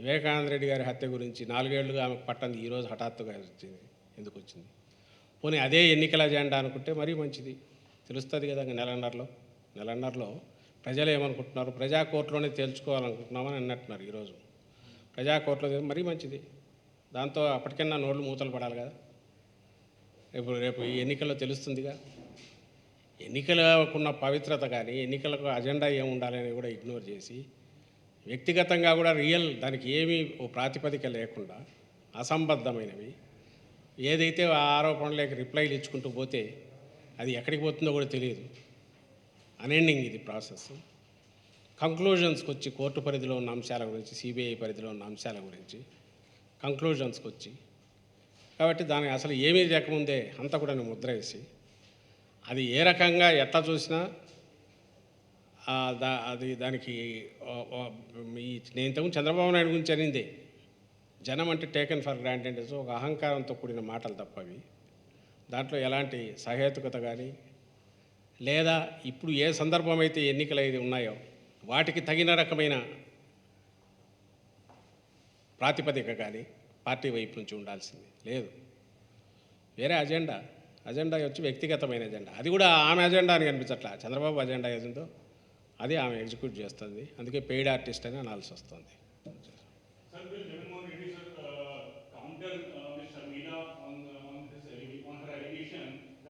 వివేకానంద రెడ్డి గారి హత్య గురించి 4 ఏళ్లుగా ఆమెకు పట్టంది ఈరోజు హఠాత్తుగా వచ్చింది, ఎందుకు వచ్చింది? పోనీ అదే ఎన్నికల అజెండా అనుకుంటే మరీ మంచిది, తెలుస్తుంది కదా. నెలన్నరలో ప్రజలు ఏమనుకుంటున్నారు, ప్రజా కోర్టులోనే తేల్చుకోవాలనుకుంటున్నామని అన్నట్టున్నారు. ఈరోజు ప్రజా కోర్టులో మరీ మంచిది. దాంతో అప్పటికన్నా నోళ్ళు మూతలు పడాలి కదా. రేపు ఈ ఎన్నికల్లో తెలుస్తుందిగా. ఎన్నికలకున్న పవిత్రత కానీ ఎన్నికలకు అజెండా ఏముండాలని కూడా ఇగ్నోర్ చేసి వ్యక్తిగతంగా కూడా దానికి ఏమీ ఓ ప్రాతిపదిక లేకుండా అసంబద్ధమైనవి ఏదైతే ఆ ఆరోపణలకు రిప్లైలు ఇచ్చుకుంటూ పోతే అది ఎక్కడికి పోతుందో కూడా తెలియదు. అన్ఎండింగ్ ఇది ప్రాసెస్. కంక్లూజన్స్కి వచ్చి కోర్టు పరిధిలో ఉన్న అంశాల గురించి, సిబిఐ పరిధిలో ఉన్న అంశాల గురించి కంక్లూజన్స్కి వచ్చి, కాబట్టి దానికి అసలు ఏమీ లేకముందే అంతా కూడా ముద్ర వేసి అది ఏ రకంగా ఎట్లా చూసినా దానికి నేను ఇంతకుముందు చంద్రబాబు నాయుడు గురించి అనిందే, జనం అంటే టేకెన్ ఫర్ గ్రాంటెడ్ ఒక అహంకారంతో కూడిన మాటలు తప్పవి. దాంట్లో ఎలాంటి సహేతుకత కానీ లేదా ఇప్పుడు ఏ సందర్భం అయితే ఎన్నికలు అయితే ఉన్నాయో వాటికి తగిన రకమైన ప్రాతిపదిక కానీ పార్టీ వైపు నుంచి ఉండాల్సింది లేదు. వేరే అజెండా వచ్చి వ్యక్తిగతమైన అజెండా, అది కూడా ఆమె అజెండా అని కనిపించట్లా. చంద్రబాబు అజెండా ఏదో అది ఆమె ఎగ్జిక్యూట్ చేస్తుంది. అందుకే పెయిడ్ ఆర్టిస్ట్ అని అనాల్సి వస్తుంది.